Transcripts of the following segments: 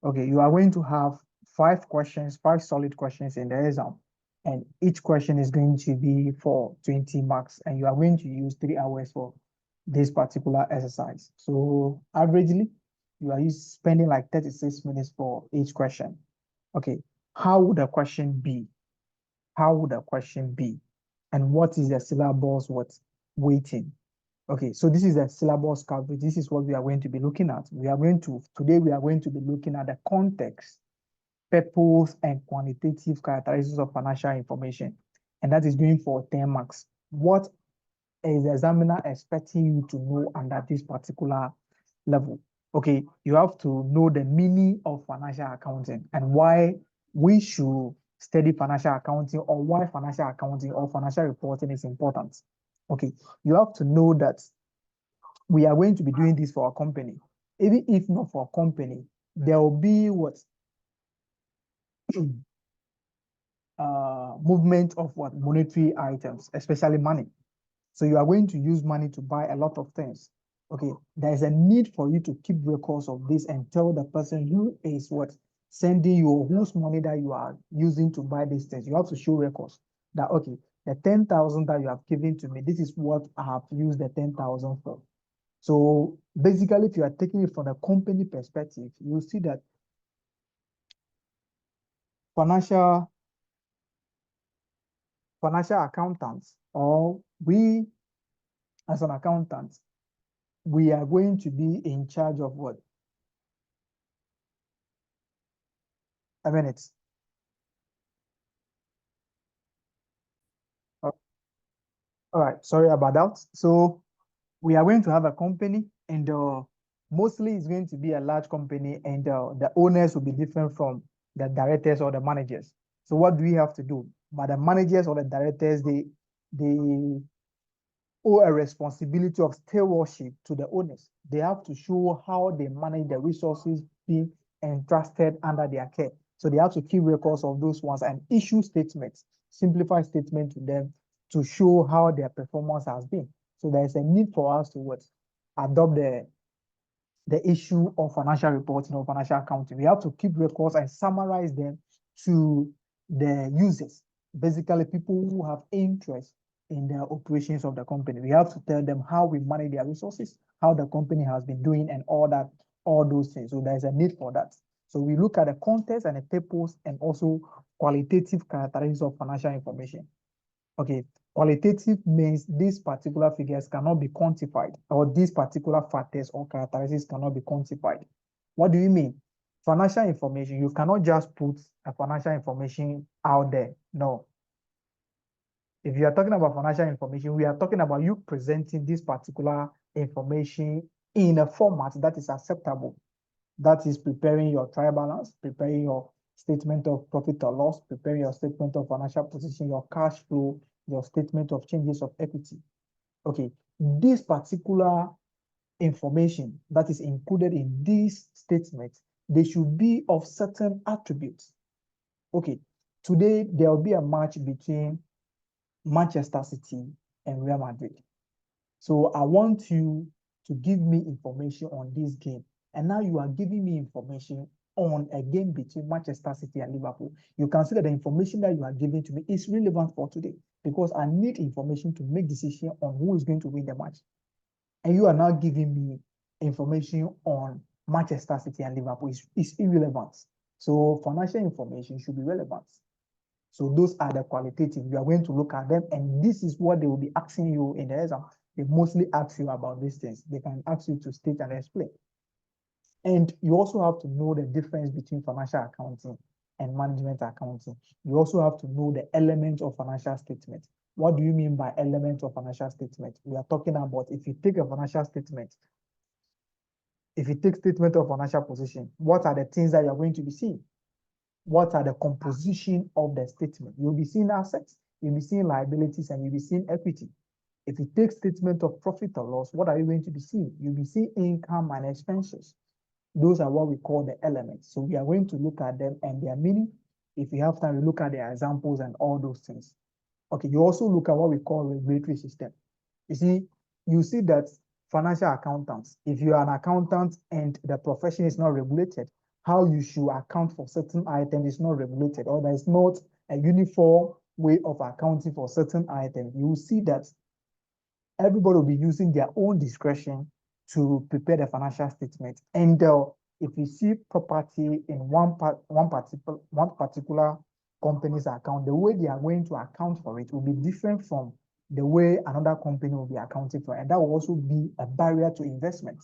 Okay, you are going to have 5 questions, 5 solid questions in the exam. And each question is going to be for 20 marks. And you are going to use 3 hours for this particular exercise. So averagely, you are spending like 36 minutes for each question. Okay, how would the question be? How would the question be? And what is the syllabus weighting? Okay, so this is the syllabus coverage. This is what we are going to be looking at. Today we are going to be looking at the context, purpose, and quantitative characteristics of financial information. And that is going for 10 marks. What is the examiner expecting you to know under this particular level? Okay, you have to know the meaning of financial accounting and why we should study financial accounting, or why financial accounting or financial reporting is important. Okay, you have to know that we are going to be doing this for our company. Even if not for a company, there will be movement of monetary items, especially money. So you are going to use money to buy a lot of things. Okay, there is a need for you to keep records of this and tell the person who is sending you, or whose money that you are using to buy these things. You have to show records that, okay, the 10,000 that you have given to me, this is what I have used the 10,000 for. So basically, if you are taking it from a company perspective, you'll see that financial accountants, or we as an accountant, we are going to be in charge of what? A minute. All right, sorry about that. So we are going to have a company, and mostly it's going to be a large company, and the owners will be different from the directors or the managers. So what do we have to do? But the managers or the directors, they owe a responsibility of stewardship to the owners. They have to show how they manage the resources being entrusted under their care. So they have to keep records of those ones and issue statements, simplified statements to them to show how their performance has been. So there is a need for us to adopt the issue of financial reporting or financial accounting. We have to keep records and summarize them to the users, basically people who have interest in the operations of the company. We have to tell them how we manage their resources, how the company has been doing, and all those things. So there's a need for that. So we look at the context and the purpose, and also qualitative characteristics of financial information. Okay, qualitative means these particular figures cannot be quantified, or these particular factors or characteristics cannot be quantified. What do you mean? Financial information, you cannot just put a financial information out there. No. If you are talking about financial information, we are talking about you presenting this particular information in a format that is acceptable. That is preparing your trial balance, preparing your statement of profit or loss, preparing your statement of financial position, your cash flow, your statement of changes of equity. Okay, this particular information that is included in this statement, they should be of certain attributes. Okay, today there will be a match between Manchester City and Real Madrid. So I want you to give me information on this game. And now you are giving me information on a game between Manchester City and Liverpool. You can see that the information that you are giving to me is relevant for today, because I need information to make decision on who is going to win the match. And you are now giving me information on Manchester City and Liverpool. It's irrelevant. So financial information should be relevant. So those are the qualitative. You are going to look at them, and this is what they will be asking you in the exam. They mostly ask you about these things. They can ask you to state and explain. And you also have to know the difference between financial accounting and management accounting. You also have to know the element of financial statement. What do you mean by element of financial statement? We are talking about, if you take a financial statement, if you take statement of financial position, what are the things that you're going to be seeing? What are the composition of the statement? You'll be seeing assets, you'll be seeing liabilities, and you'll be seeing equity. If you take statement of profit or loss, what are you going to be seeing? You'll be seeing income and expenses. Those are what we call the elements. So we are going to look at them and their meaning. If you have time, we look at their examples and all those things. Okay, you also look at what we call regulatory system. You see that financial accountants, if you are an accountant and the profession is not regulated, how you should account for certain items is not regulated, or there is not a uniform way of accounting for certain items, you will see that everybody will be using their own discretion to prepare the financial statement. And if you see property in one particular company's account, the way they are going to account for it will be different from the way another company will be accounting for it. And that will also be a barrier to investment.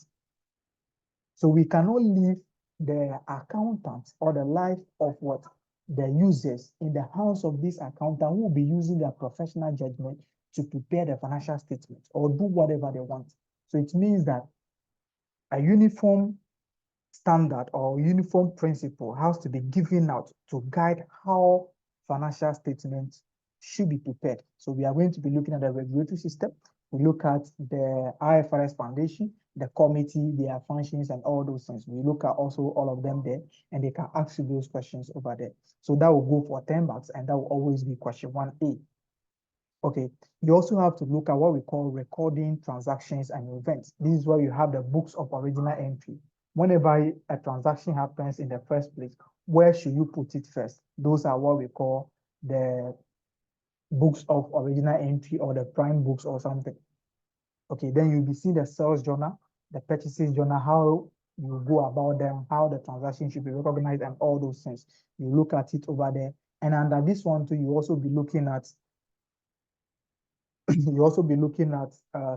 So we cannot leave the accountants or the life of what the users in the hands of this accountant who will be using their professional judgment to prepare the financial statement or do whatever they want. So it means that a uniform standard or uniform principle has to be given out to guide how financial statements should be prepared. So we are going to be looking at the regulatory system. We look at the IFRS Foundation, the committee, their functions, and all those things. We look at also all of them there, and they can ask you those questions over there. So that will go for 10 marks, and that will always be question 1A. Okay, you also have to look at what we call recording transactions and events. This is where you have the books of original entry. Whenever a transaction happens in the first place, where should you put it first? Those are what we call the books of original entry or the prime books or something. Okay, then you'll be seeing the sales journal, the purchases journal, how you go about them, how the transaction should be recognized, and all those things. You look at it over there. And under this one too, you also be looking at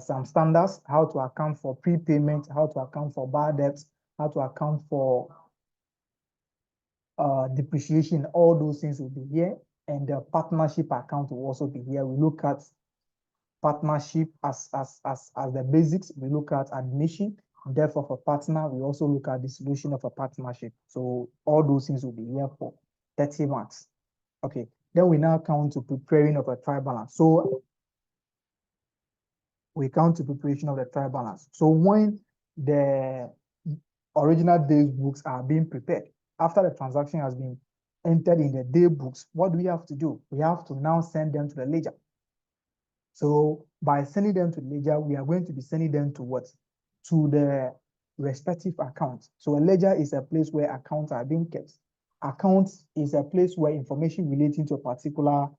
some standards, how to account for prepayment, how to account for bad debts, how to account for depreciation. All those things will be here. And the partnership account will also be here. We look at partnership as the basics. We look at admission, death of a partner. We also look at dissolution of a partnership. So all those things will be here for 30 marks. Okay, then we now come to preparing of a trial balance. So we count to preparation of the trial balance. So when the original days books are being prepared, after the transaction has been entered in the day books, what do we have to do? We have to now send them to the ledger. So by sending them to the ledger, we are going to be sending them to what? To the respective accounts. So a ledger is a place where accounts are being kept. Accounts is a place where information relating to a particular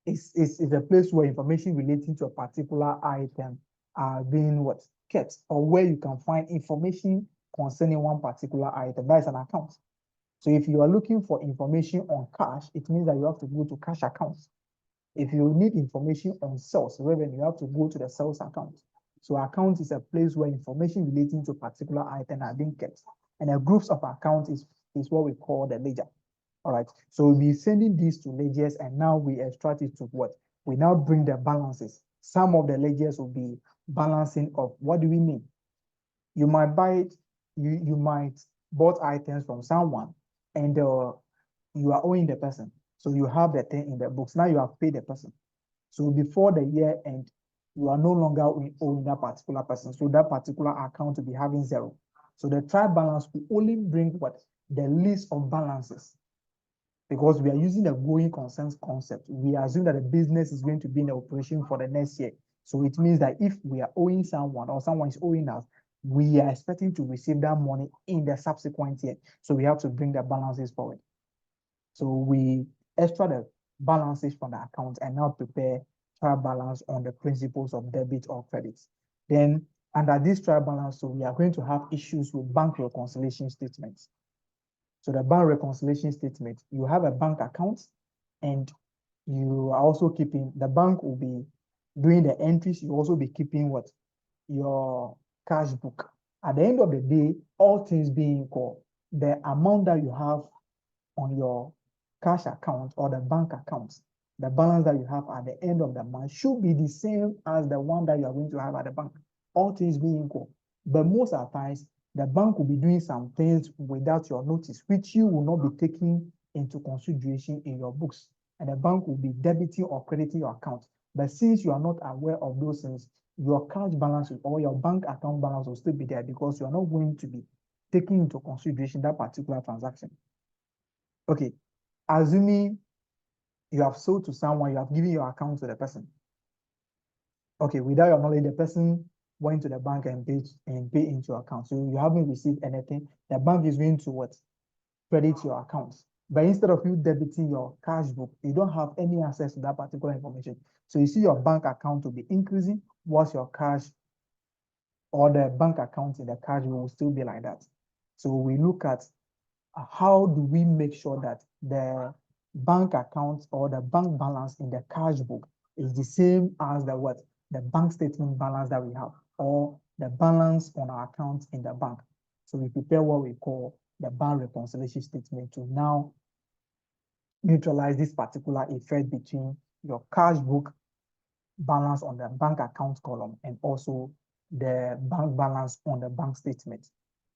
is a place where information relating to a particular item are being what? Kept, or where you can find information concerning one particular item. That is an account. So if you are looking for information on cash, it means that you have to go to cash accounts. If you need information on sales revenue, you have to go to the sales account. So account is a place where information relating to a particular item are being kept. And a groups of accounts is what we call the ledger. All right, so we'll be sending these to ledgers, and now we extract it to what? We now bring the balances. Some of the ledgers will be balancing of what do we mean? You might buy it, you might bought items from someone, and you are owing the person. So you have the thing in the books. Now you have paid the person. So before the year end, you are no longer owing that particular person. So that particular account will be having zero. So the trial balance will only bring what? The list of balances. Because we are using the going concerns concept. We assume that the business is going to be in operation for the next year. So it means that if we are owing someone or someone is owing us, we are expecting to receive that money in the subsequent year. So we have to bring the balances forward. So we extract the balances from the account and now prepare trial balance on the principles of debit or credit. Then under this trial balance, so we are going to have issues with bank reconciliation statements. So the bank reconciliation statement, you have a bank account and you are also keeping, the bank will be doing the entries. You also be keeping what? Your cash book. At the end of the day, all things being equal, the amount that you have on your cash account or the bank account, the balance that you have at the end of the month should be the same as the one that you are going to have at the bank. All things being equal. But most of the times, the bank will be doing some things without your notice, which you will not be taking into consideration in your books. And the bank will be debiting or crediting your account. But since you are not aware of those things, your cash balance or your bank account balance will still be there because you are not going to be taking into consideration that particular transaction. Okay, assuming you have sold to someone, you have given your account to the person. Okay, without your knowledge, the person went to the bank and pay into your account. So you haven't received anything. The bank is going to what? Credit your accounts. But instead of you debiting your cash book, you don't have any access to that particular information. So you see your bank account will be increasing, whilst your cash or the bank account in the cash will still be like that. So we look at how do we make sure that the bank account or the bank balance in the cash book is the same as the what? The bank statement balance that we have, or the balance on our account in the bank. So we prepare what we call the bank reconciliation statement to now neutralize this particular effect between your cash book balance on the bank account column and also the bank balance on the bank statement.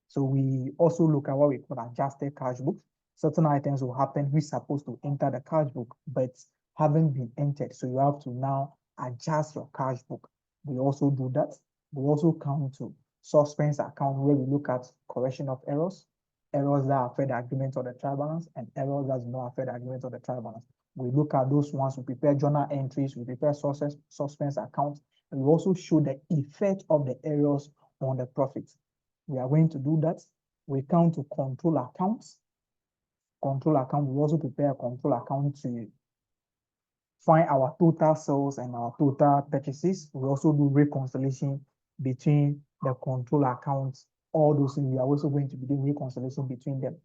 So we also look at what we call adjusted cash book. Certain items will happen which supposed to enter the cash book, but haven't been entered. So you have to now adjust your cash book. We also do that. We also come to suspense account where we look at correction of errors, errors that affect the agreement or the trial balance, and errors that do not affect the agreement or the trial balance. We look at those ones, we prepare journal entries, we prepare suspense accounts, and we also show the effect of the errors on the profits. We are going to do that. We come to control accounts. Control account, we also prepare a control account to find our total sales and our total purchases. We also do reconciliation between the control accounts. All those things, we are also going to be doing reconciliation between them.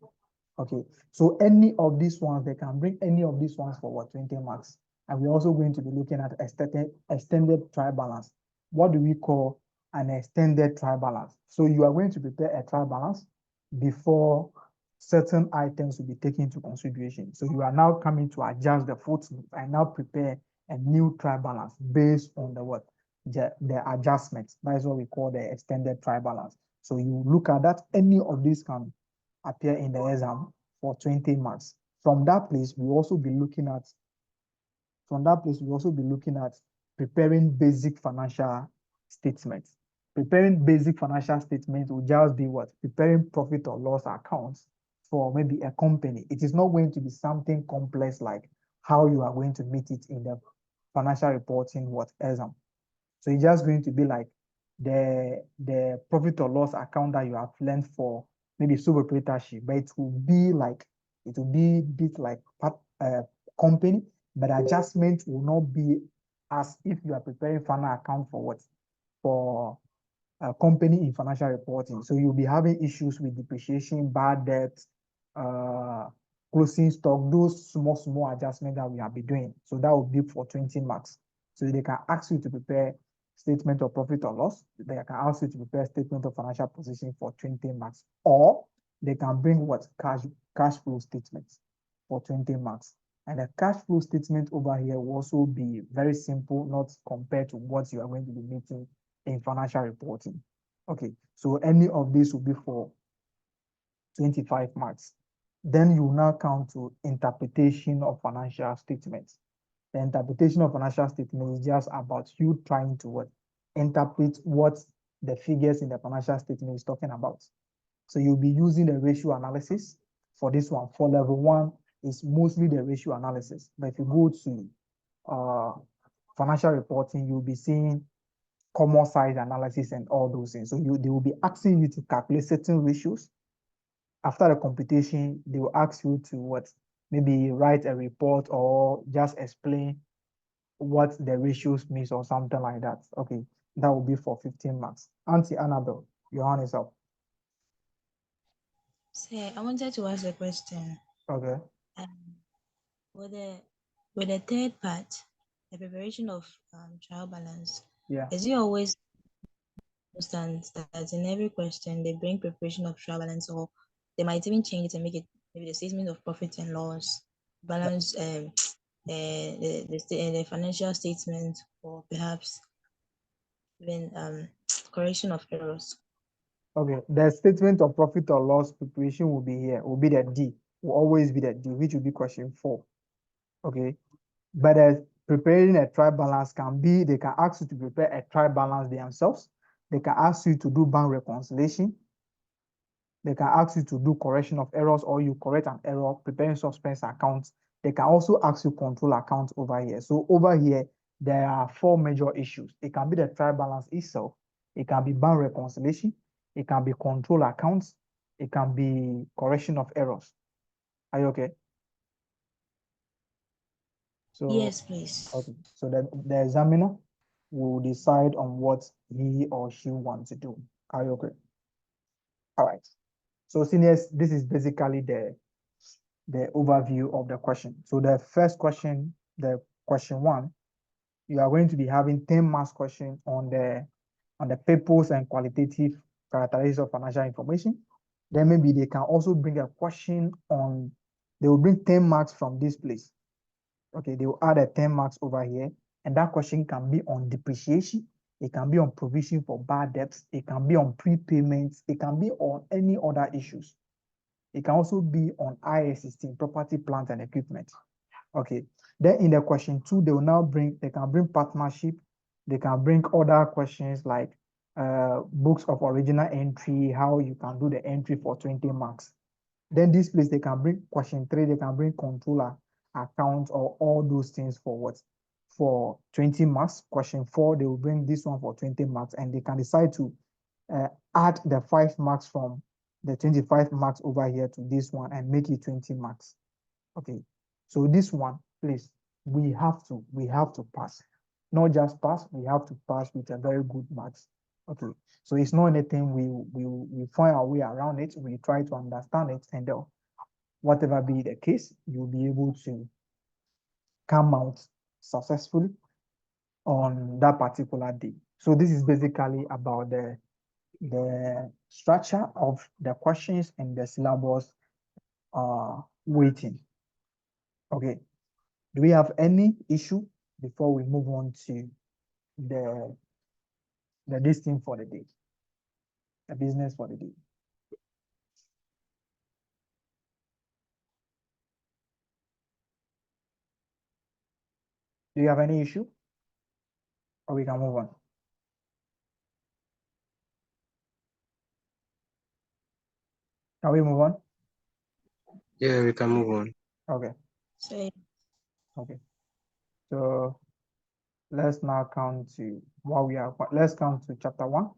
Okay, so any of these ones, they can bring any of these ones for what, 20 marks. And we're also going to be looking at extended trial balance. What do we call an extended trial balance? So you are going to prepare a trial balance before certain items will be taken into consideration. So you are now coming to adjust the footnote and now prepare a new trial balance based on the what? The adjustments. That is what we call the extended trial balance. So you look at that, any of these can appear in the exam for 20 marks. From that place, we also be looking at preparing basic financial statements. Preparing basic financial statements will just be what? Preparing profit or loss accounts for maybe a company. It is not going to be something complex like how you are going to meet it in the financial reporting exam. So it's just going to be like the profit or loss account that you have learned for maybe sole proprietorship, but it will be a bit like company, but adjustment will not be as if you are preparing final account for what? For a company in financial reporting. So you'll be having issues with depreciation, bad debt, closing stock, those small adjustments that we have been doing. So that will be for 20 marks. So they can ask you to prepare statement of profit or loss. They can ask you to prepare statement of financial position for 20 marks, or they can bring what? Cash flow statements for 20 marks. And the cash flow statement over here will also be very simple, not compared to what you are going to be meeting in financial reporting. Okay, so any of this will be for 25 marks. Then you now come to interpretation of financial statements. The interpretation of financial statement is just about you trying to interpret what the figures in the financial statement is talking about. So you'll be using the ratio analysis for this one. For level 1, it's mostly the ratio analysis. But if you go to financial reporting, you'll be seeing common size analysis and all those things. So they will be asking you to calculate certain ratios. After the computation, they will ask you to maybe write a report or just explain what the ratios means or something like that. Okay, that will be for 15 marks. Auntie Annabelle, your hand is up. Say, I wanted to ask a question. Okay. With the third part, the preparation of trial balance, Yeah. is it always constant that in every question they bring preparation of trial balance, or they might even change it and make it maybe the statement of profit and loss, balance, the financial statement, or perhaps even correction of errors? Okay, the statement of profit or loss preparation will be here, will be the D, will always be the D, which will be question 4. Okay, but preparing a trial balance can be, they can ask you to prepare a trial balance themselves. They can ask you to do bank reconciliation. They can ask you to do correction of errors, or you correct an error, preparing suspense accounts. They can also ask you control accounts over here. So over here, there are 4 major issues. It can be the trial balance itself. It can be bank reconciliation. It can be control accounts. It can be correction of errors. Are you okay? So, Yes, please. okay. So the examiner will decide on what he or she wants to do. Are you okay? All right. So seniors, this is basically the overview of the question. So the first question, the question 1, you are going to be having 10 marks question on the purpose and qualitative characteristics of financial information. Then maybe they can also bring a question on, they will bring 10 marks from this place. Okay, they will add a 10 marks over here, and that question can be on depreciation, it can be on provision for bad debts, it can be on prepayments, it can be on any other issues. It can also be on IAS 16, property, plant, and equipment. Okay, then in the question 2, they will now they can bring partnership, they can bring other questions like books of original entry, how you can do the entry for 20 marks. Then this place, they can bring question 3, they can bring controller account or all those things for what? For 20 marks. Question 4, they will bring this one for 20 marks, and they can decide to add the 5 marks from the 25 marks over here to this one and make it 20 marks. Okay, so this one, please, we have to pass. Not just pass, we have to pass with a very good marks. Okay, so it's not anything we find our way around it. We try to understand it, and whatever be the case, you'll be able to come out successfully on that particular day. So this is basically about the structure of the questions and the syllabus weighting. Okay, do we have any issue before we move on to the this thing for the day, the business for the day? Do you have any issue? Or we can move on? Can we move on? Yeah, we can move on. Okay. Say. Okay. So let's now count to what we are. Let's count to chapter 1.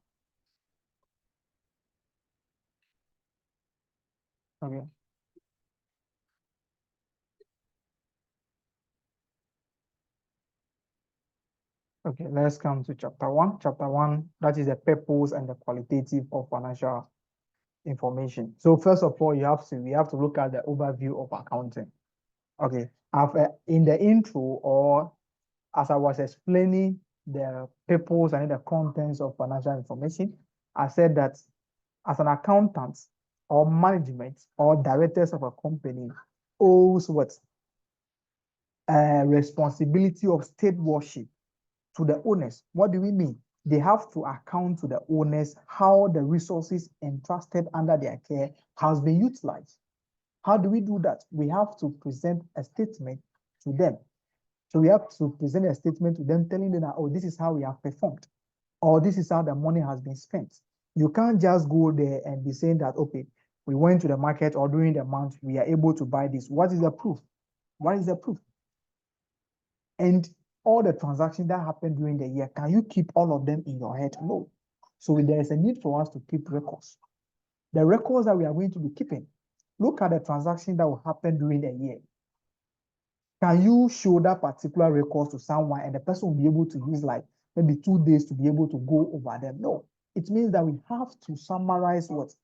Okay. Okay, let's come to chapter 1. Chapter 1, that is the purpose and the qualitative of financial information. So first of all, we have to look at the overview of accounting. Okay, in the intro, or as I was explaining the purpose and the contents of financial information, I said that as an accountant or management or directors of a company owes what? Responsibility of stewardship to the owners. What do we mean? They have to account to the owners how the resources entrusted under their care has been utilized. How do we do that? We have to present a statement to them. So we have to present a statement to them telling them that, oh, this is how we have performed, or this is how the money has been spent. You can't just go there and be saying that, okay, we went to the market, or during the month, we are able to buy this. What is the proof? What is the proof? And all the transactions that happen during the year, can you keep all of them in your head? No. So there is a need for us to keep records. The records that we are going to be keeping, look at the transaction that will happen during the year. Can you show that particular record to someone and the person will be able to use like maybe 2 days to be able to go over them? No. It means that we have to summarize what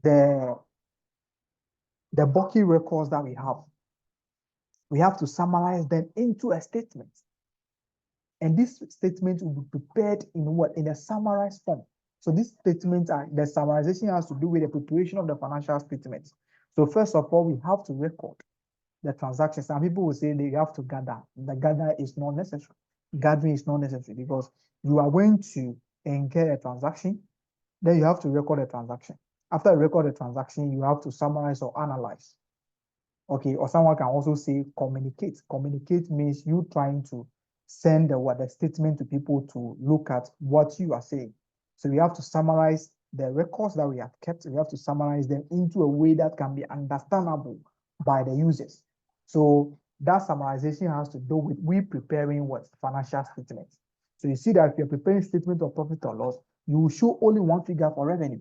the bulky records that we have. We have to summarize them into a statement. And this statement will be prepared in what? In a summarized form. So these statements the summarization has to do with the preparation of the financial statements. So first of all, we have to record the transactions. Some people will say they have to gather. The gather is not necessary. Gathering is not necessary because you are going to incur a transaction, then you have to record a transaction. After you record a transaction, you have to summarize or analyze. Okay, or someone can also say communicate. Communicate means you trying to send the statement to people to look at what you are saying. So we have to summarize the records that we have kept. We have to summarize them into a way that can be understandable by the users. So that summarization has to do with we preparing what? Financial statements. So you see that if you're preparing statement of profit or loss, you will show only one figure for revenue.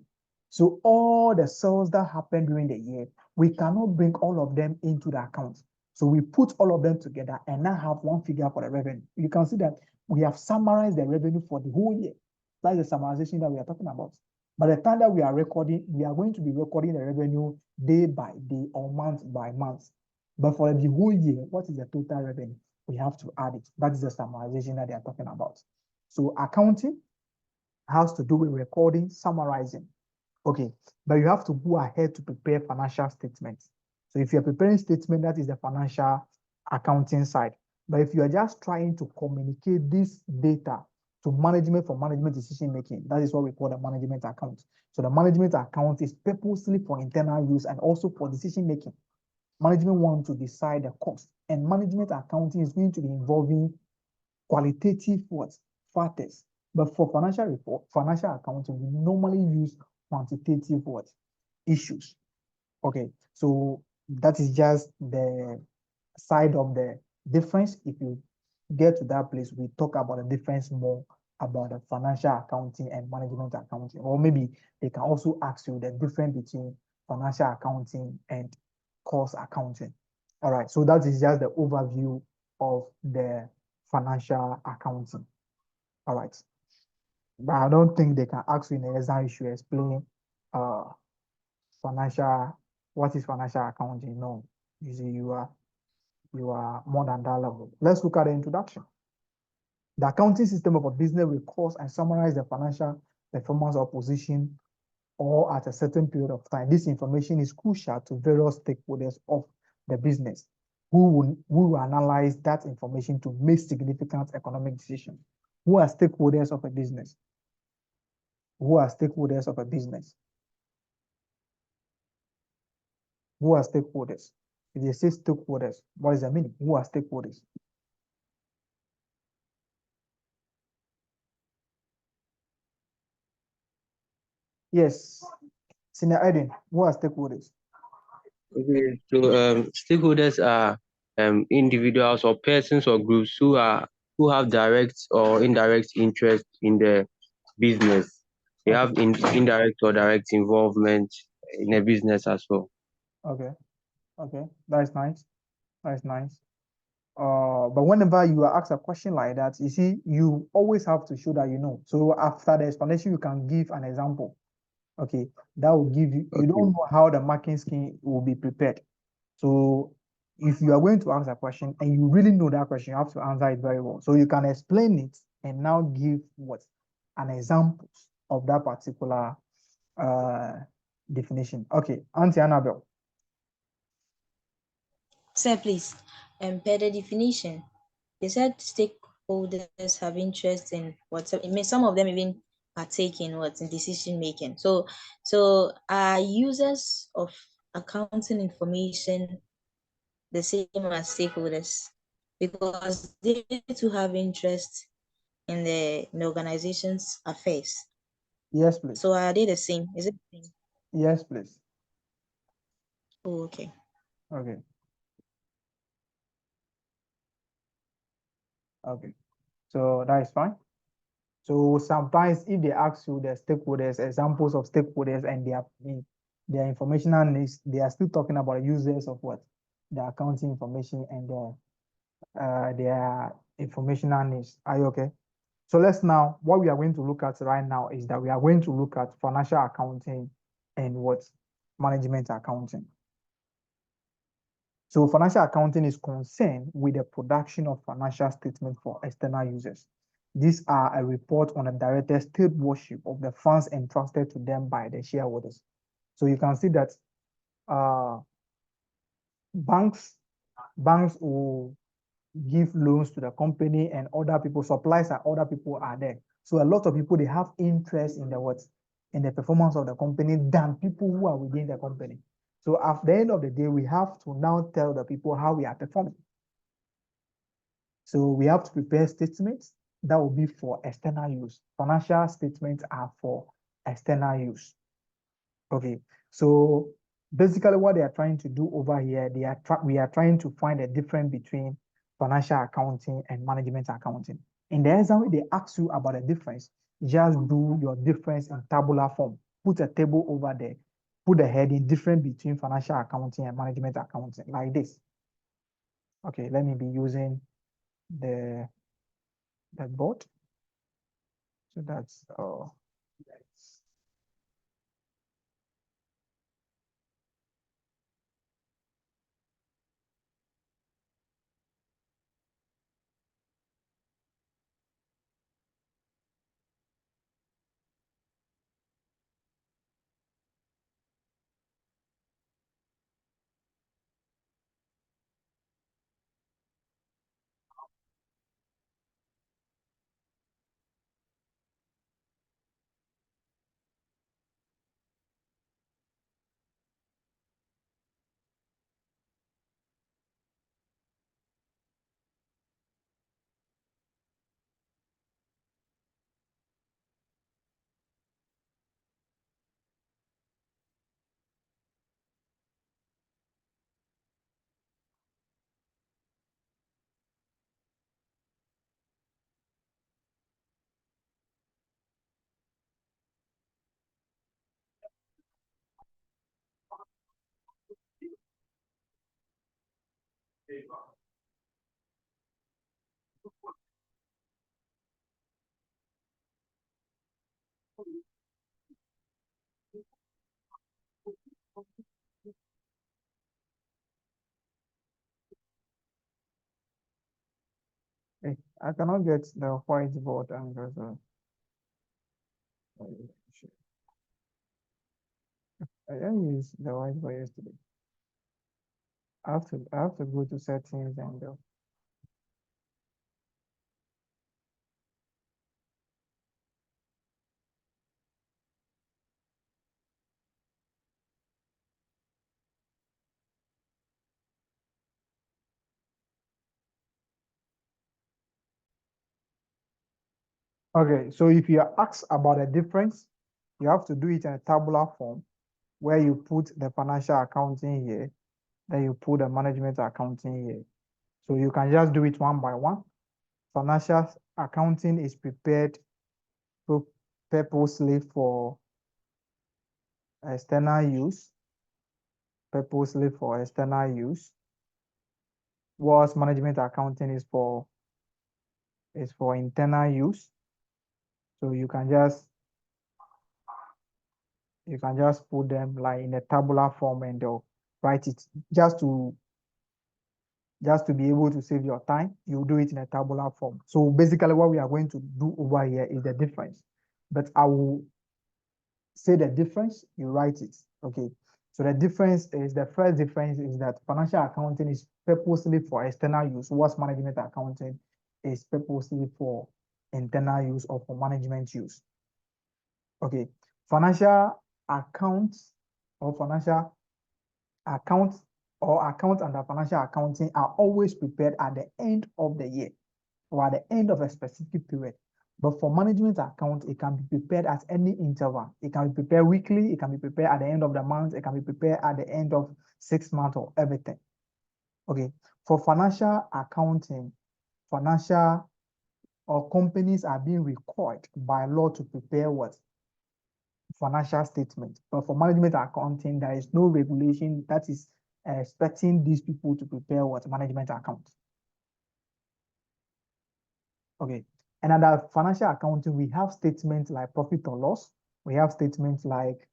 So all the sales that happened during the year, we cannot bring all of them into the account. So we put all of them together and now have one figure for the revenue. You can see that we have summarized the revenue for the whole year. That's the summarization that we are talking about. By the time that we are recording, we are going to be recording the revenue day by day or month by month. But for the whole year, what is the total revenue? We have to add it. That is the summarization that they are talking about. So accounting has to do with recording, summarizing. Okay, but you have to go ahead to prepare financial statements. So if you're preparing statement, that is the financial accounting side. But if you are just trying to communicate this data to management for management decision making, that is what we call the management account. So the management account is purposely for internal use and also for decision making. Management wants to decide the cost, and management accounting is going to be involving qualitative factors. But for financial accounting, we normally use quantitative issues. Okay, so that is just the side of the difference. If you get to that place, we talk about the difference more about the financial accounting and management accounting, or maybe they can also ask you the difference between financial accounting and cost accounting. All right, so that is just the overview of the financial accounting. All right, but I don't think they can ask you in the exam issue explain what is financial accounting. No, you see, you are more than that level. Let's look at the introduction. The accounting system of a business records and summarize the financial performance or position or at a certain period of time. This information is crucial to various stakeholders of the business who will analyze that information to make significant economic decisions. Who are stakeholders of a business? Who are stakeholders of a business? Who are stakeholders? If they say stakeholders, what is the meaning? Who are stakeholders? Yes. Senior Edwin, who are stakeholders? Okay, so stakeholders are individuals or persons or groups who have direct or indirect interest in the business. They Okay. have indirect or direct involvement in a business as well. Okay. Okay. That's nice. That's nice. But whenever you are asked a question like that, you see, you always have to show that you know. So after the explanation, you can give an example. Okay, that will give you, you don't know how the marking scheme will be prepared. So if you are going to ask a question and you really know that question, you have to answer it very well. So you can explain it and now give an example of that particular definition. Okay, Auntie Annabelle. Sir, please. Per the definition, they said stakeholders have interest in what some of them even partake in in decision making. So are users of accounting information the same as stakeholders? Because they too have interest in the organization's affairs. Yes, please. So are they the same? Is it the same? Yes, please. Oh, okay. Okay. Okay. So that is fine. So sometimes if they ask you the stakeholders, examples of stakeholders and their informational needs, they are still talking about users of the accounting information and their informational needs. Are you okay? So what we are going to look at right now is that we are going to look at financial accounting and management accounting. So financial accounting is concerned with the production of financial statements for external users. These are a report on the directed stewardship of the funds entrusted to them by the shareholders. So you can see that banks will give loans to the company and other people, suppliers and other people are there. So a lot of people, they have interest in the performance of the company than people who are within the company. So at the end of the day, we have to now tell the people how we are performing. So we have to prepare statements that will be for external use. Financial statements are for external use. Okay, so basically what they are trying to do over here, we are trying to find a difference between financial accounting and management accounting. In the exam, they ask you about the difference. just do your difference in tabular form. Put a table over there. Put the heading difference between financial accounting and management accounting like this. Okay, let me be using the board. So that's I cannot get the whiteboard and I didn't use the whiteboard yesterday. I have to go to settings and okay, so if you are asked about a difference, you have to do it in a tabular form where you put the financial accounting here, then you put the management accounting here. So you can just do it one by one. Financial accounting is prepared purposely for external use, whilst management accounting is for internal use. So you can just put them like in a tabular form and write it just to be able to save your time. You do it in a tabular form. So basically what we are going to do over here is the difference, but I will say the difference, you write it. Okay, so the first difference is that financial accounting is purposely for external use, whilst management accounting is purposely for internal use or for management use. Okay, financial accounts or financial accounts or accounts under financial accounting are always prepared at the end of the year or at the end of a specific period. But for management account, it can be prepared at any interval. It can be prepared weekly, it can be prepared at the end of the month, it can be prepared at the end of 6 months or everything. Okay, for financial accounting, financial or companies are being required by law to prepare what? Financial statement. But for management accounting, there is no regulation that is expecting these people to prepare what? Management accounts. Okay. And under financial accounting, we have statements like profit or loss. We have statements like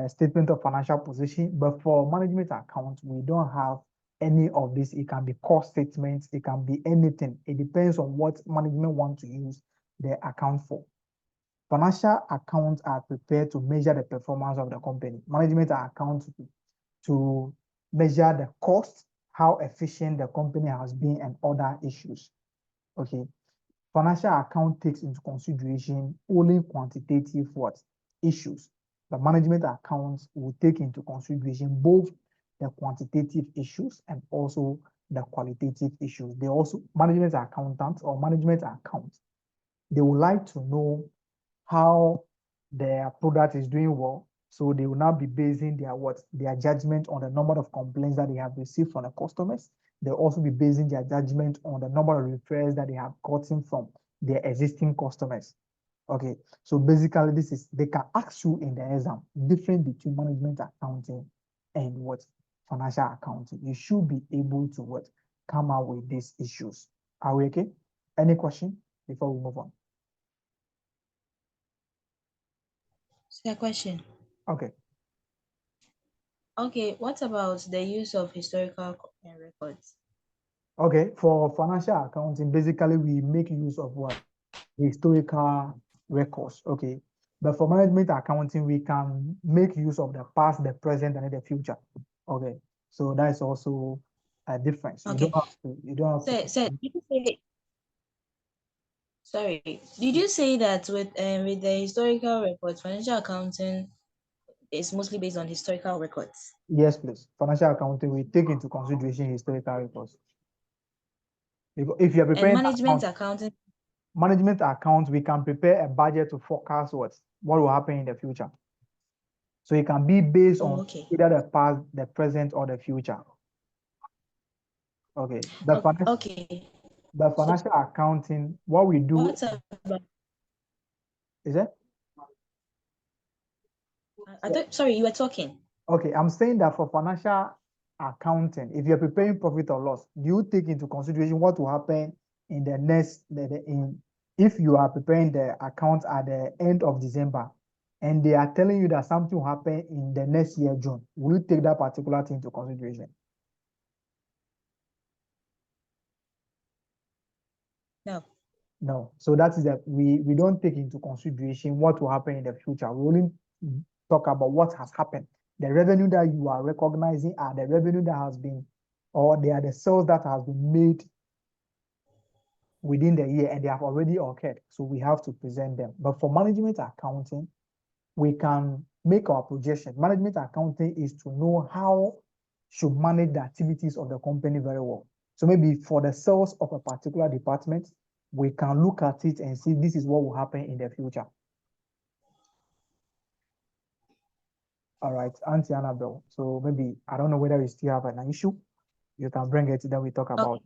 statement of financial position. But for management accounts, we don't have any of this. It can be cost statements. It can be anything. It depends on what management want to use the account for. Financial accounts are prepared to measure the performance of the company. Management accounts to measure the cost, how efficient the company has been, and other issues. Okay. Financial account takes into consideration only quantitative what? Issues. The management accounts will take into consideration both the quantitative issues and also the qualitative issues. They also, management accountants or management accounts, they would like to know how their product is doing well. So they will now be basing their judgment on the number of complaints that they have received from the customers. They'll also be basing their judgment on the number of referrals that they have gotten from their existing customers. Okay, so basically this is, they can ask you in the exam, difference between management accounting and what? Financial accounting. You should be able to what? Come out with these issues. Are we okay? Any question before we move on? Second question. Okay. Okay, what about the use of historical records? Okay, for financial accounting, basically we make use of what? Historical records. Okay. But for management accounting, we can make use of the past, the present, and the future. Okay. So that is also a difference. You Okay. don't have to, you don't have to. Did you say, sorry, did you say that with the historical records, financial accounting is mostly based on historical records? Yes, please. Financial accounting, we take into consideration historical records. Because if you're And preparing management accounting, management accounts, we can prepare a budget to forecast what will happen in the future. So it can be based on okay. either the past, the present, or the future. Okay. Okay. The financial accounting, what we do What about, is it? I thought, sorry, you were talking. Okay, I'm saying that for financial accounting, if you're preparing profit or loss, do you take into consideration what will happen in the next, if you are preparing the account at the end of December and they are telling you that something will happen in the next year, June, will you take that particular thing into consideration? No. No. So that is that we don't take into consideration what will happen in the future. We only talk about what has happened. The revenue that you are recognizing are the revenue that has been, or they are the sales that has been made within the year and they have already occurred. So we have to present them. But for management accounting, we can make our projection. Management accounting is to know how should manage the activities of the company very well. So maybe for the sales of a particular department, we can look at it and see this is what will happen in the future. All right, Auntie Annabelle. So maybe, I don't know whether you still have an issue. You can bring it, then we talk about.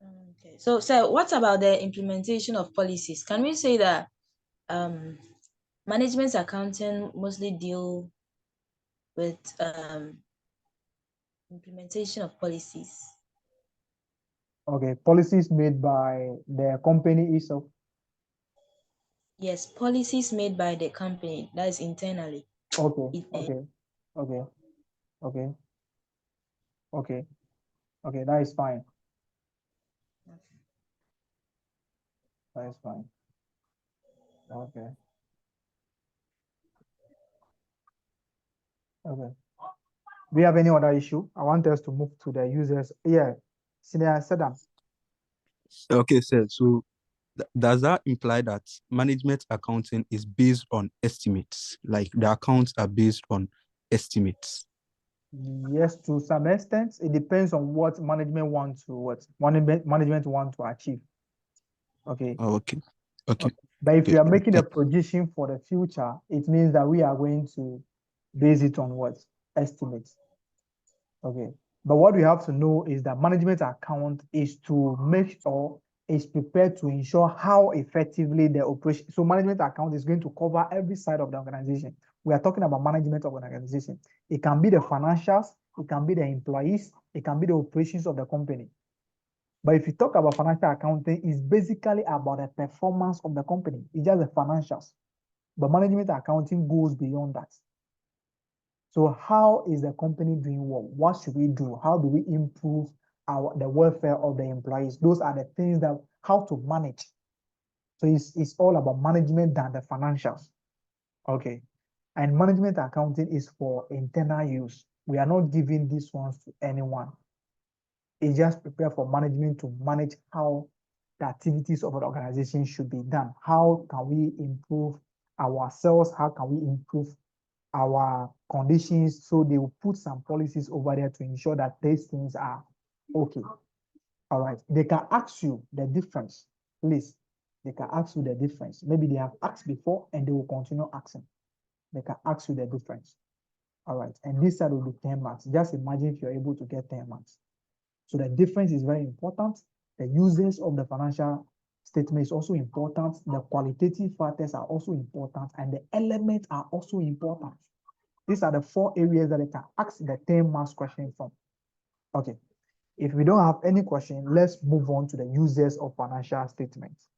Okay. So what about the implementation of policies? Can we say that management accounting mostly deal with implementation of policies? Okay, policies made by the company itself. Yes, policies made by the company, that is internally. Okay, okay, okay, okay, okay, okay, that is fine. That is fine. Okay. Okay. Do we have any other issue? I want us to move to the users. Yeah, Senior Saddam. Okay, sir. So does that imply that management accounting is based on estimates? Like the accounts are based on estimates? Yes, to some extent, it depends on what management want to achieve. Okay. Oh, okay. Okay. But if Okay. we are making a projection for the future, it means that we are going to base it on what? Estimates. Okay. But what we have to know is that management account is to make sure is prepared to ensure how effectively the operation. So management account is going to cover every side of the organization. We are talking about management of an organization. It can be the financials, it can be the employees, it can be the operations of the company. But if you talk about financial accounting, it's basically about the performance of the company. It's just the financials. But management accounting goes beyond that. So how is the company doing well? What should we do? How do we improve the welfare of the employees? Those are the things that how to manage. So it's all about management than the financials. Okay. And management accounting is for internal use. We are not giving these ones to anyone. It's just prepared for management to manage how the activities of an organization should be done. How can we improve our sales? How can we improve our conditions? So they will put some policies over there to ensure that these things are okay. All right. They can ask you the difference, please. They can ask you the difference. Maybe they have asked before and they will continue asking. They can ask you the difference. All right. And this side will be 10 marks. Just imagine if you're able to get 10 marks. So the difference is very important. The users of the financial statement is also important. The qualitative factors are also important, and the elements are also important. These are the 4 areas that I can ask the 10 marks question from. Okay. If we don't have any question, let's move on to the users of financial statements.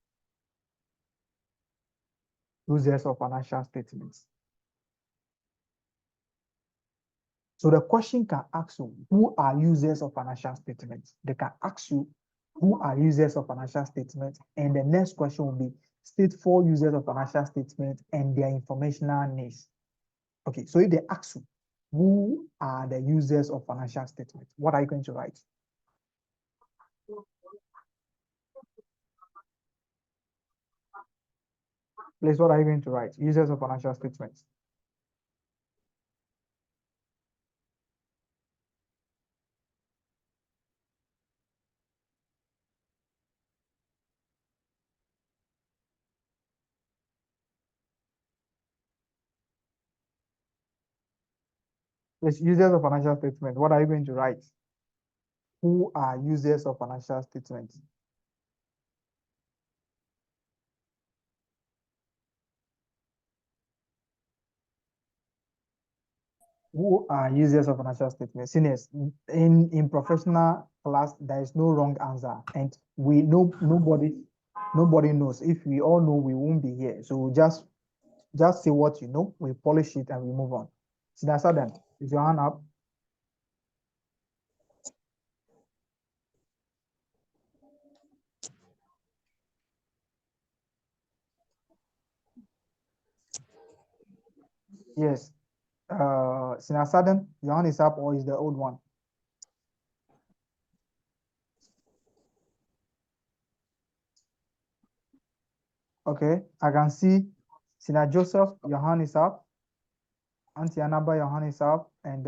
Users of financial statements. So the question can ask you, who are users of financial statements? They can ask you, who are users of financial statements? And the next question will be, state 4 users of financial statements and their informational needs. Okay, so if they ask you, who are the users of financial statements? What are you going to write? Please, what are you going to write? Users of financial statements. Please, users of financial statements. What are you going to write? Who are users of financial statements? Who are users of financial statements? Seniors, in professional class, there is no wrong answer, and we know nobody knows. If we all know, we won't be here. So just say what you know, we polish it and we move on. Senior Sergeant, is your hand up? Yes. Senior Sergeant, your hand is up, or is the old one? Okay, I can see Senior Joseph, your hand is up. Auntie Anaba, your hand is up, and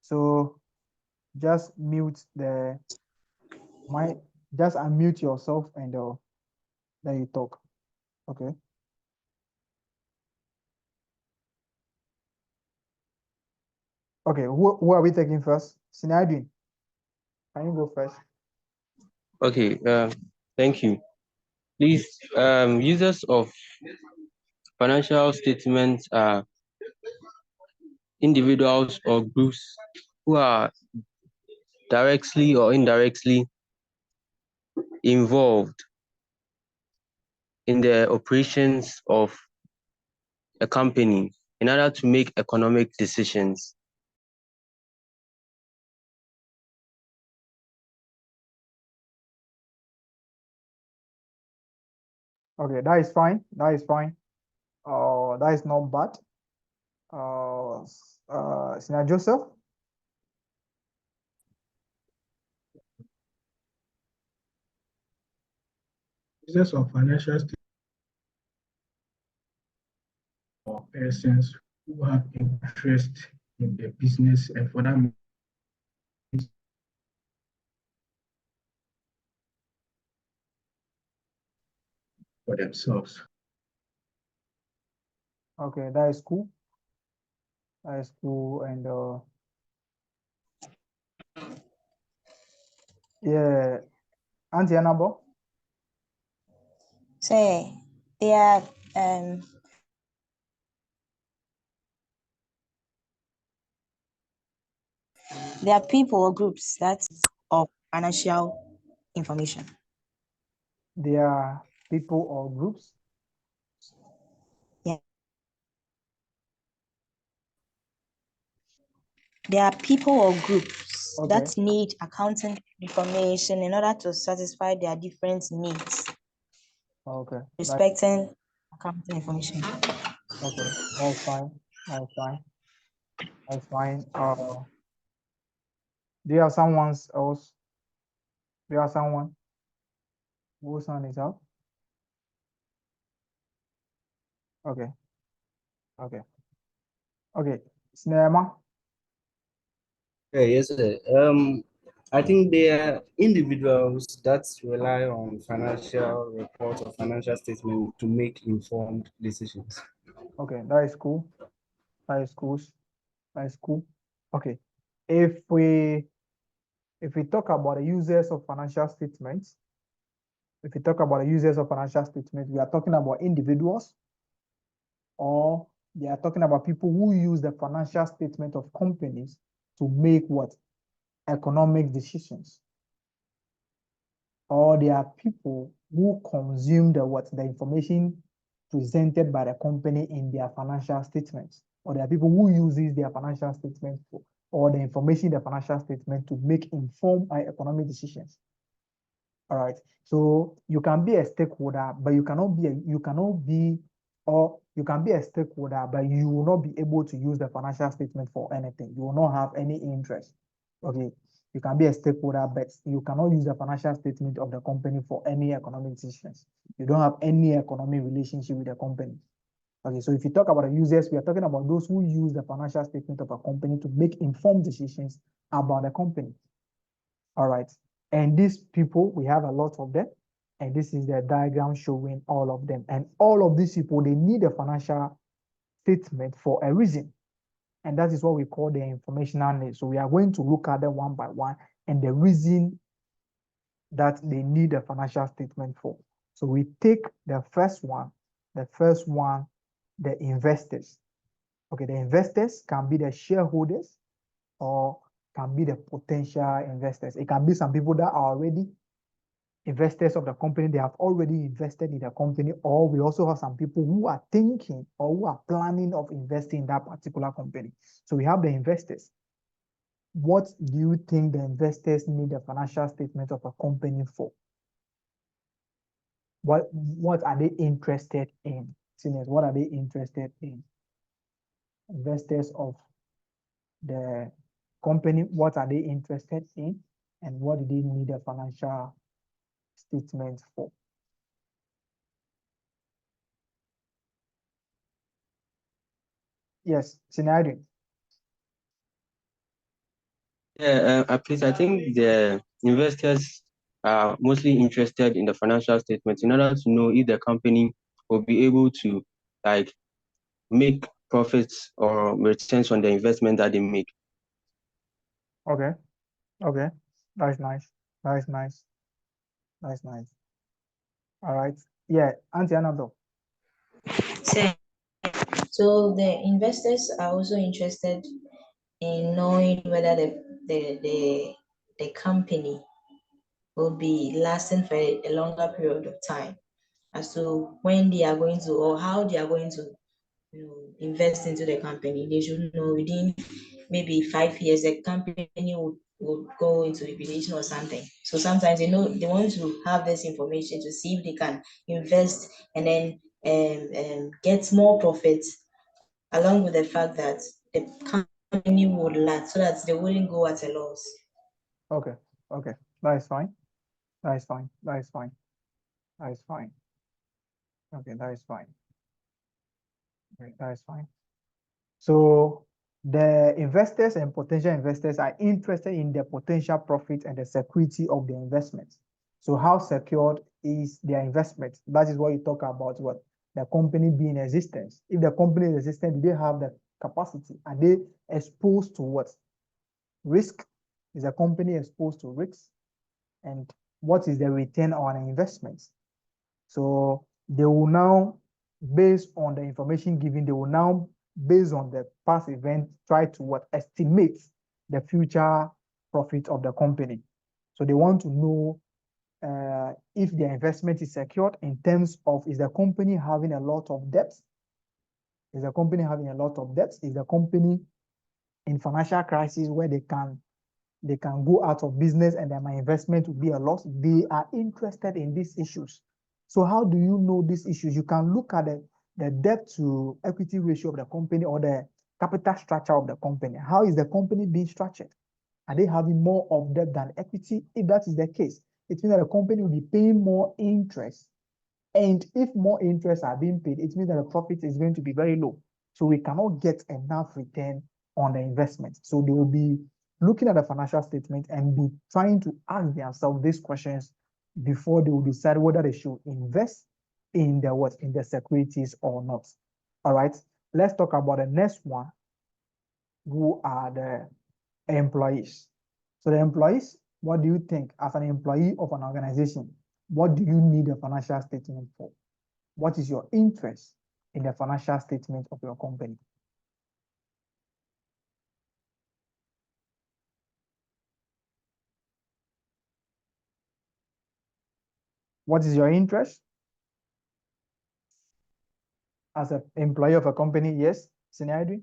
so just mute the mic, just unmute yourself, and then you talk. Okay. Okay, who are we taking first? Senior Edwin, can you go first? Okay, thank you. Please, users of financial statements are individuals or groups who are directly or indirectly involved in the operations of a company in order to make economic decisions. Okay, that is fine. That is fine. That is not bad. Senior Joseph. Users of financial statements or persons who have interest in the business and for that for themselves. Okay, that is cool. That is cool, and yeah, Auntie Anabo. Say they are people or groups that of financial information. They are people or groups. Yeah. There are people or groups Okay. that need accounting information in order to satisfy their different needs. Okay. Respecting accounting information. Okay, that's fine. That's fine. That's fine. Do you have someone else? Do you have someone whose hand is up? Okay. Okay. Okay. Snema. Yes, sir. I think they are individuals that rely on financial reports or financial statement to make informed decisions. Okay, that is cool. That is cool. That is cool. Okay. If we talk about the users of financial statements, if you talk about the users of financial statements, we are talking about individuals, or they are talking about people who use the financial statement of companies to make what? Economic decisions. Or there are people who consume the information presented by the company in their financial statements. Or there are people who uses their financial statements or the information in the financial statement to make informed economic decisions. All right. So you can be a stakeholder, but you can be a stakeholder, but you will not be able to use the financial statement for anything. You will not have any interest. Okay. You can be a stakeholder, but you cannot use the financial statement of the company for any economic decisions. You don't have any economic relationship with the company. Okay, so if you talk about the users, we are talking about those who use the financial statement of a company to make informed decisions about the company. All right, and these people, we have a lot of them, and this is the diagram showing all of them. And all of these people, they need a financial statement for a reason. And that is what we call the informational need. So we are going to look at them one by one and the reason that they need a financial statement for. So we take the first one, the investors. Okay, the investors can be the shareholders or can be the potential investors. It can be some people that are already investors of the company, they have already invested in the company, or we also have some people who are thinking or who are planning of investing in that particular company. So we have the investors. What do you think the investors need a financial statement of a company for? What are they interested in? Seniors, what are they interested in? Investors of the company, what are they interested in? And what do they need a financial statement for? Yes, scenario. Yeah, please, I think the investors are mostly interested in the financial statements in order to know if the company will be able to like make profits or returns on the investment that they make. Okay, okay, that's nice. That's nice. That's nice. All right. Yeah, Auntie Annabelle. So the investors are also interested in knowing whether the company will be lasting for a longer period of time, as to when they are going to or how they are going to invest into the company. They should know within maybe 5 years the company would go into liquidation or something. So sometimes they want to have this information to see if they can invest and then get more profits, along with the fact that the company would last so that they wouldn't go at a loss. Okay, okay, that is fine. That is fine. That is fine. That is fine. Okay, that is fine. Okay, that is fine. So the investors and potential investors are interested in the potential profit and the security of the investment. So how secured is their investment? That is what you talk about, what the company being in existence. If the company is existent, do they have the capacity? Are they exposed to what? Risk? Is the company exposed to risks? And what is the return on investments? So they will now, based on the information given, they will now, based on the past event, try to estimate the future profit of the company. So they want to know if their investment is secured in terms of, is the company having a lot of debts? Is the company having a lot of debts? Is the company in financial crisis where they can go out of business and then my investment will be a loss? They are interested in these issues. So how do you know these issues? You can look at the debt to equity ratio of the company or the capital structure of the company. How is the company being structured? Are they having more of debt than equity? If that is the case, it means that the company will be paying more interest. And if more interest are being paid, it means that the profit is going to be very low. So we cannot get enough return on the investment. So they will be looking at the financial statement and be trying to ask themselves these questions before they will decide whether they should invest in the securities or not. All right, let's talk about the next one, who are the employees. So the employees, what do you think as an employee of an organization? What do you need a financial statement for? What is your interest in the financial statement of your company? What is your interest? As an employee of a company, yes, Sinaydi?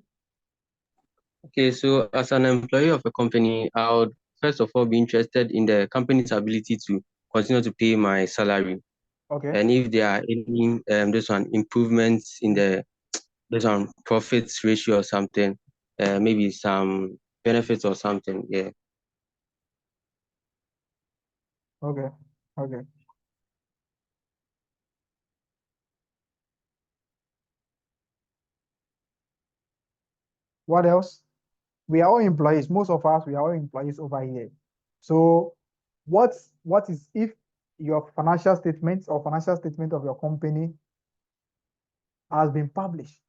Okay, so as an employee of a company, I would first of all be interested in the company's ability to continue to pay my salary. Okay, And if there are any this one improvements in the this one profits ratio or something, maybe some benefits or something. Yeah. okay, okay. What else? We are all employees. Most of us, we are all employees over here. So what is, if your financial statements or financial statement of your company has been published,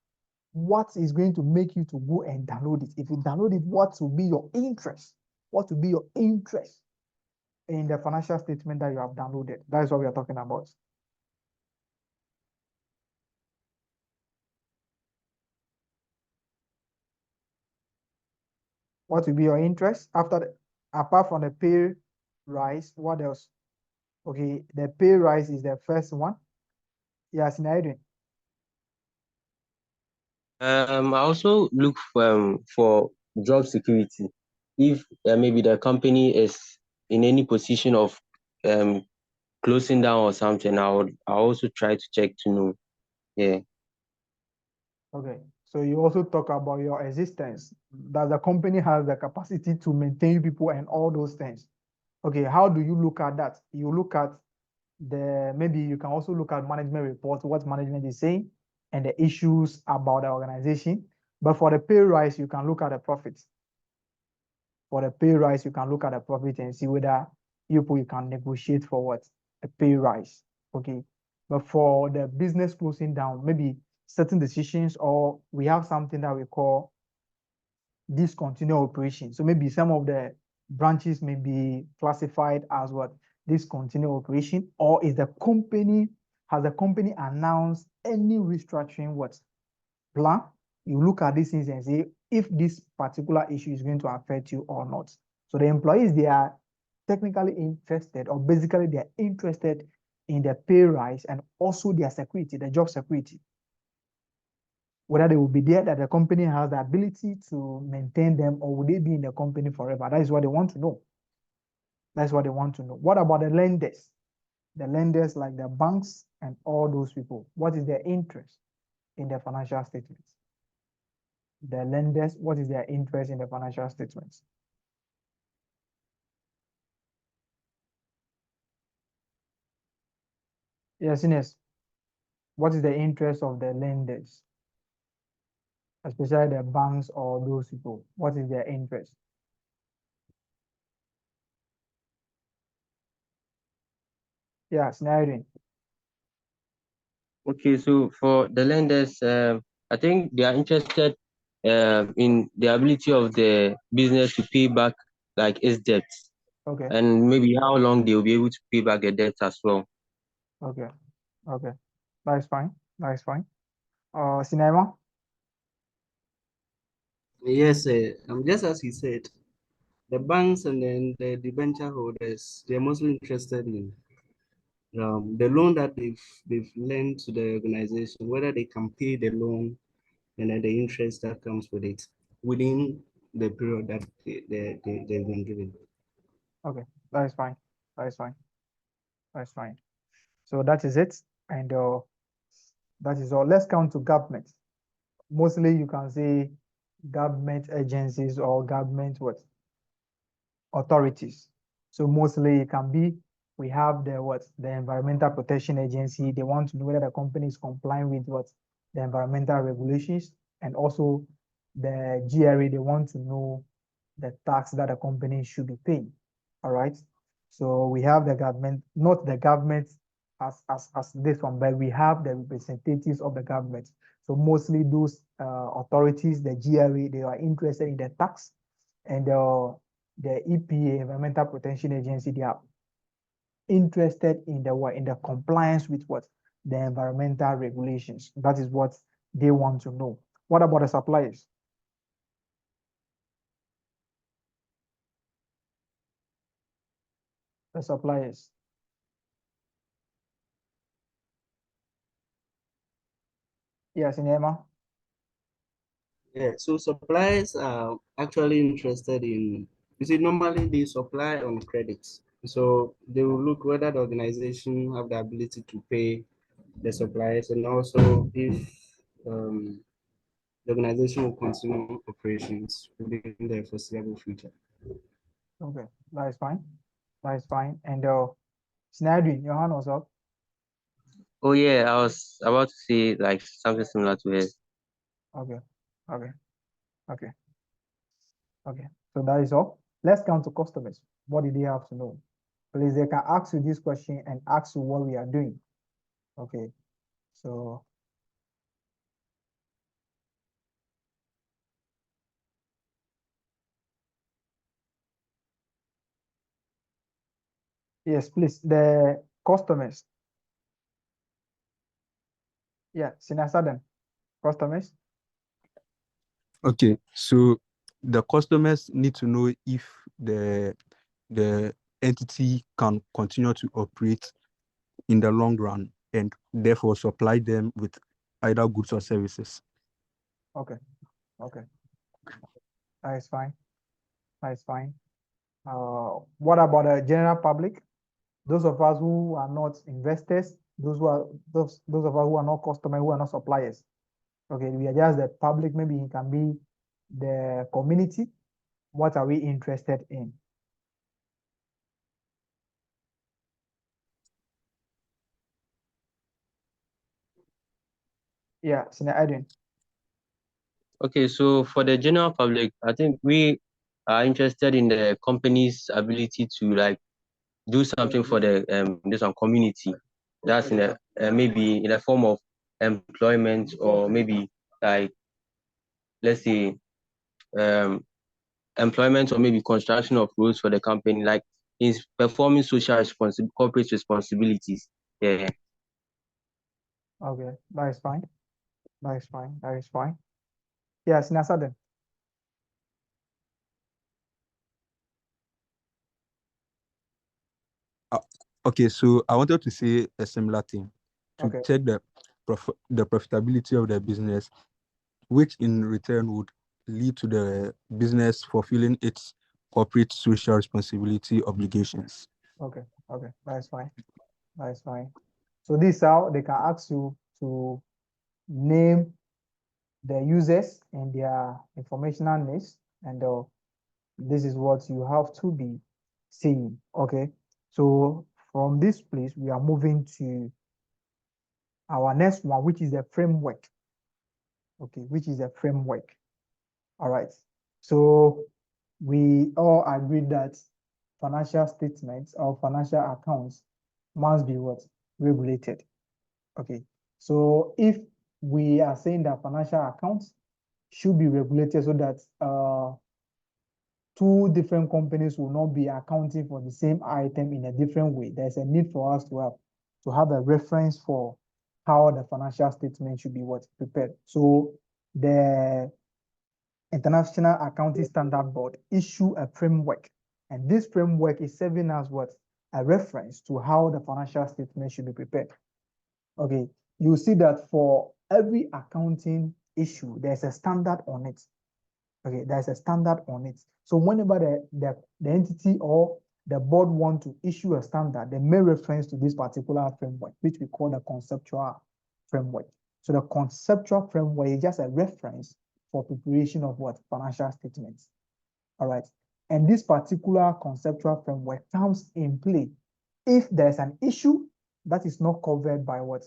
what is going to make you to go and download it? If you download it, what will be your interest? What will be your interest in the financial statement that you have downloaded? That is what we are talking about. What will be your interest after apart from the pay rise? What else? Okay, the pay rise is the first one. Yes, Naidin. I also look for job security. If maybe the company is in any position of closing down or something, I also try to check to know. Yeah. Okay, so you also talk about your existence, that the company has the capacity to maintain people and all those things. Okay, how do you look at that? You look at maybe you can also look at management reports, what management is saying, and the issues about the organization. But for the pay rise, you can look at the profits. For the pay rise, you can look at the profit and see whether you can negotiate for what? A pay rise. Okay. But for the business closing down, maybe certain decisions, or we have something that we call discontinued operation. So maybe some of the branches may be classified as what? Discontinued operation, or has the company announced any restructuring what plan? You look at these things and say if this particular issue is going to affect you or not. So the employees, they are technically interested, or basically they are interested in the pay rise and also their security, the job security. Whether they will be there, that the company has the ability to maintain them, or will they be in the company forever? That is what they want to know. That's what they want to know. What about the lenders? The lenders like the banks and all those people, what is their interest in the financial statements? The lenders, what is their interest in the financial statements? Yes, Ines, what is the interest of the lenders, especially the banks or those people? What is their interest? Yes, Nairin. Okay, so for the lenders, I think they are interested in the ability of the business to pay back like its debts, Okay, and maybe how long they will be able to pay back the debt as well. okay, okay. That is fine. That is fine. Cinema? Yes, just as he said, the banks and then the debenture holders, they're mostly interested in the loan that they've lent to the organization, whether they can pay the loan and then the interest that comes with it within the period that they've been given. Okay, that is fine. That is fine. That's fine. So that is it. And that is all. Let's come to government. Mostly you can say government agencies or government what? Authorities. So mostly it can be, we have the Environmental Protection Agency. They want to know whether the company is complying with what? The environmental regulations, and also the GRA, they want to know the tax that the company should be paying. All right. So we have the government, not the government as this one, but we have the representatives of the government. So mostly those authorities, the GRA, they are interested in the tax, and the EPA, Environmental Protection Agency, they are interested in the what? In the compliance with what? The environmental regulations. That is what they want to know. What about the suppliers? The suppliers. Yes, Inema. Yeah, so suppliers are actually interested in, you see, normally they supply on credits. So they will look whether the organization have the ability to pay the suppliers, and also if the organization will continue operations within the foreseeable future. Okay, that is fine. That is fine. And Snydin, your hand was up. Oh yeah, I was about to say like something similar to his. Okay, okay, okay, okay. So that is all. Let's come to customers. What did they have to know? Please, they can ask you this question and ask you what we are doing. Okay, so yes, please, the customers. Yeah, Sinasadan, customers. Okay, so the customers need to know if the entity can continue to operate in the long run and therefore supply them with either goods or services. Okay, okay, that is fine. That is fine. What about the general public? Those of us who are not investors, those of us who are not customers, who are not suppliers. Okay, we are just the public. Maybe it can be the community. What are we interested in? Yeah, Sina Edwin. Okay, so for the general public, I think we are interested in the company's ability to like do something for the this one community. That's in a maybe in a form of employment, or maybe like let's say employment, or maybe construction of roads for the company, like is performing corporate responsibilities. Yeah. Okay, that is fine. That is fine. That is fine. Yeah, Sina Saden. Okay, so I wanted to say a similar thing to Okay. check the profitability of the business, which in return would lead to the business fulfilling its corporate social responsibility obligations. Okay. Okay. That is fine. That is fine. So this is how they can ask you to name the users and their informational needs, and this is what you have to be saying. Okay. So from this place, we are moving to our next one, which is the framework. Okay, which is a framework. All right. So we all agree that financial statements or financial accounts must be what? Regulated. Okay. So if we are saying that financial accounts should be regulated so that two different companies will not be accounting for the same item in a different way, there's a need for us to have a reference for how the financial statement should be what prepared. So the International Accounting Standard Board issue a framework, and this framework is serving as what? A reference to how the financial statement should be prepared. Okay, you see that for every accounting issue, there's a standard on it. Okay, there's a standard on it. So whenever the entity or the board want to issue a standard, they may reference to this particular framework, which we call the conceptual framework. So the conceptual framework is just a reference for preparation of what? Financial statements. All right. And this particular conceptual framework comes in play if there's an issue that is not covered by what?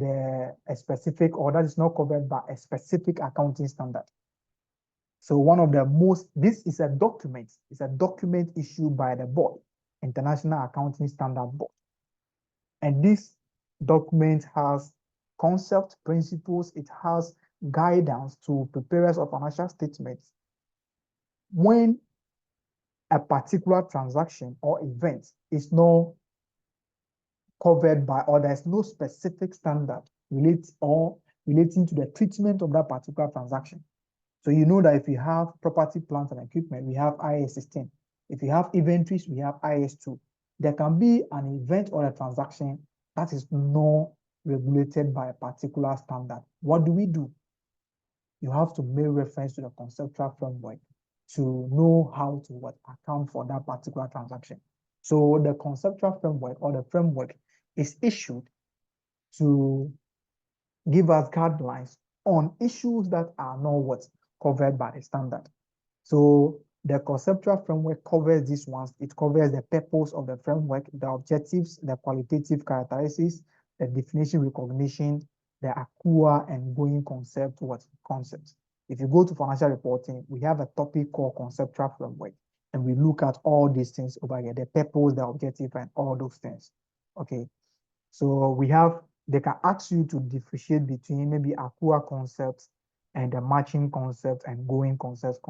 A specific, or that is not covered by a specific accounting standard. So one of the this is a document. It's a document issued by the board, International Accounting Standard Board. And this document has concept, principles, it has guidance to preparers of financial statements. When a particular transaction or event is not covered by, or there's no specific standard relating to the treatment of that particular transaction. So you know that if you have property, plant, and equipment, we have IAS 16. If you have inventories, we have IAS 2. There can be an event or a transaction that is not regulated by a particular standard. What do? You have to make reference to the conceptual framework to know how to account for that particular transaction. So the conceptual framework or the framework is issued to give us guidelines on issues that are not covered by the standard. So the conceptual framework covers these ones. It covers the purpose of the framework, the objectives, the qualitative characteristics, the definition, recognition, the ACUA and going concept, concepts. If you go to financial reporting, we have a topic called conceptual framework, and we look at all these things over here, the purpose, the objective, and all those things. Okay. So we have, they can ask you to differentiate between maybe ACUA concepts and the matching concept and going concept.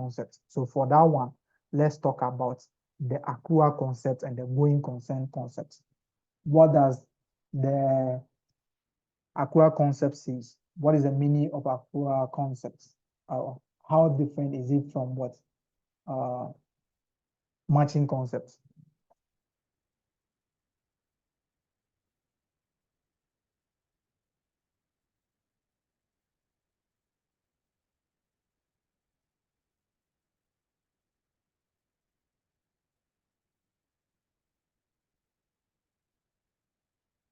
So for that one, let's talk about the ACUA concept and the going concern concept. What does the ACUA concept say? What is the meaning of ACUA concepts? How different is it from matching concepts?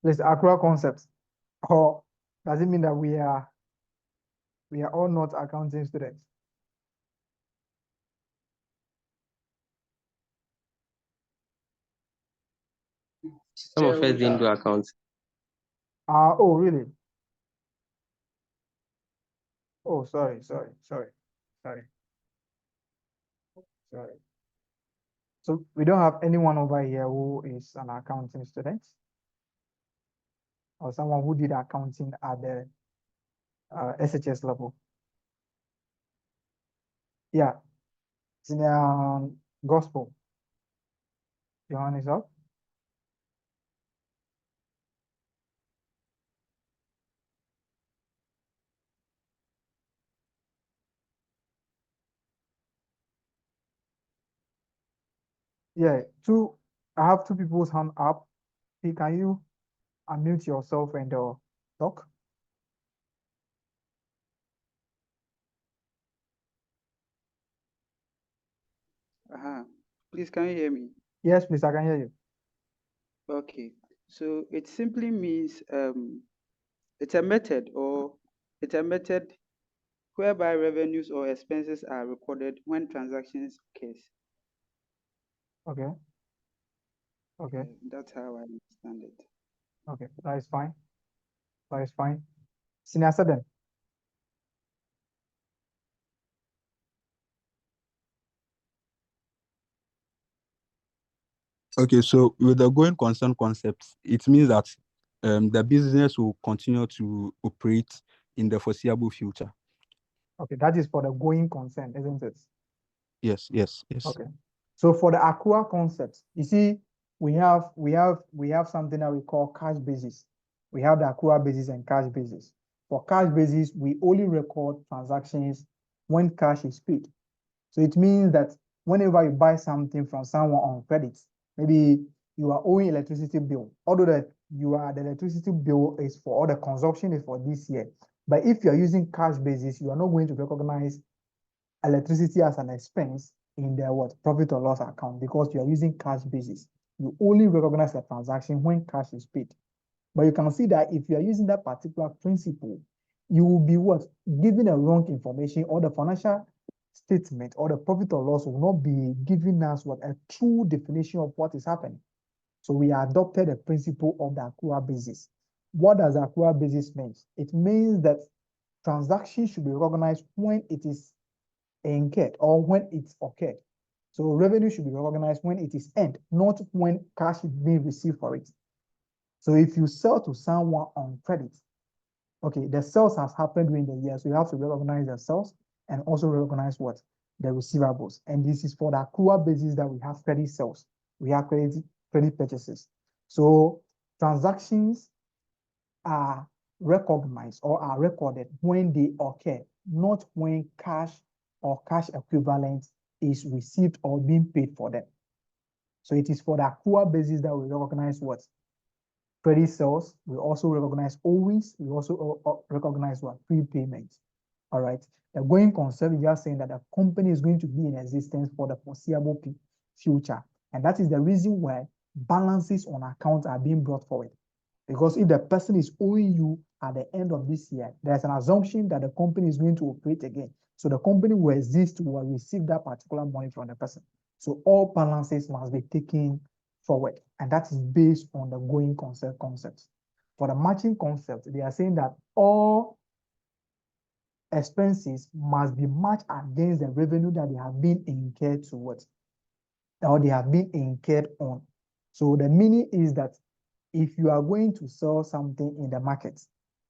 Let's ACUA concepts. Or does it mean that we are all not accounting students? Some of us didn't do accounts. Oh, really? Oh, sorry. So we don't have anyone over here who is an accounting student or someone who did accounting at the SHS level. Yeah, senior gospel. Your hand is up. Yeah, I have two people's hand up. Hey, can you unmute yourself and talk? Please, can you hear me? Yes, please, I can hear you. Okay, so it simply means it's a method whereby revenues or expenses are recorded when transactions occurs. Okay. That's how I understand it. Okay, that is fine. Senior Seven. Okay, so with the going concern concept, it means that the business will continue to operate in the foreseeable future. Okay, that is for the going concern, isn't it? Yes. Okay. So for the ACUA concept, you see, we have something that we call cash basis. We have the ACUA basis and cash basis. For cash basis, we only record transactions when cash is paid. So it means that whenever you buy something from someone on credit, maybe you are owing electricity bill, although the electricity bill is for all the consumption is for this year. But if you're using cash basis, you are not going to recognize electricity as an expense in the profit or loss account because you are using cash basis. You only recognize a transaction when cash is paid. But you can see that if you are using that particular principle, you will be giving a wrong information, or the financial statement or the profit or loss will not be giving us a true definition of what is happening. So we adopted the principle of the ACUA basis. What does ACUA basis mean? It means that transactions should be recognized when it is incurred or when it's occurred. So revenue should be recognized when it is earned, not when cash is being received for it. So if you sell to someone on credit, okay, the sales has happened during the year, so you have to recognize the sales and also recognize the receivables. And this is for the ACUA basis that we have credit sales, we have credit purchases. So transactions are recognized or are recorded when they occur, not when cash or cash equivalent is received or being paid for them. So it is for the accrual basis that we recognize what? Credit sales. We also recognize owings. We also recognize what? Prepayments. All right. The going concern is just saying that the company is going to be in existence for the foreseeable future. And that is the reason why balances on accounts are being brought forward. Because if the person is owing you at the end of this year, there's an assumption that the company is going to operate again. So the company will exist, will receive that particular money from the person. So all balances must be taken forward. And that is based on the going concern concepts. For the matching concept, they are saying that all expenses must be matched against the revenue that they have been incurred towards, or they have been incurred on. So the meaning is that if you are going to sell something in the market,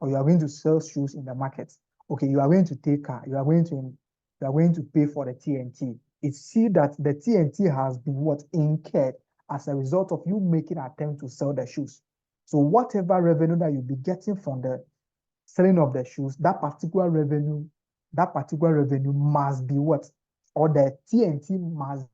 or you are going to sell shoes in the market, okay, you are going to take car, you are going to pay for the TNT. It's see that the TNT has been what incurred as a result of you making an attempt to sell the shoes. So whatever revenue that you'll be getting from the selling of the shoes, that particular revenue must be what? Or the TNT must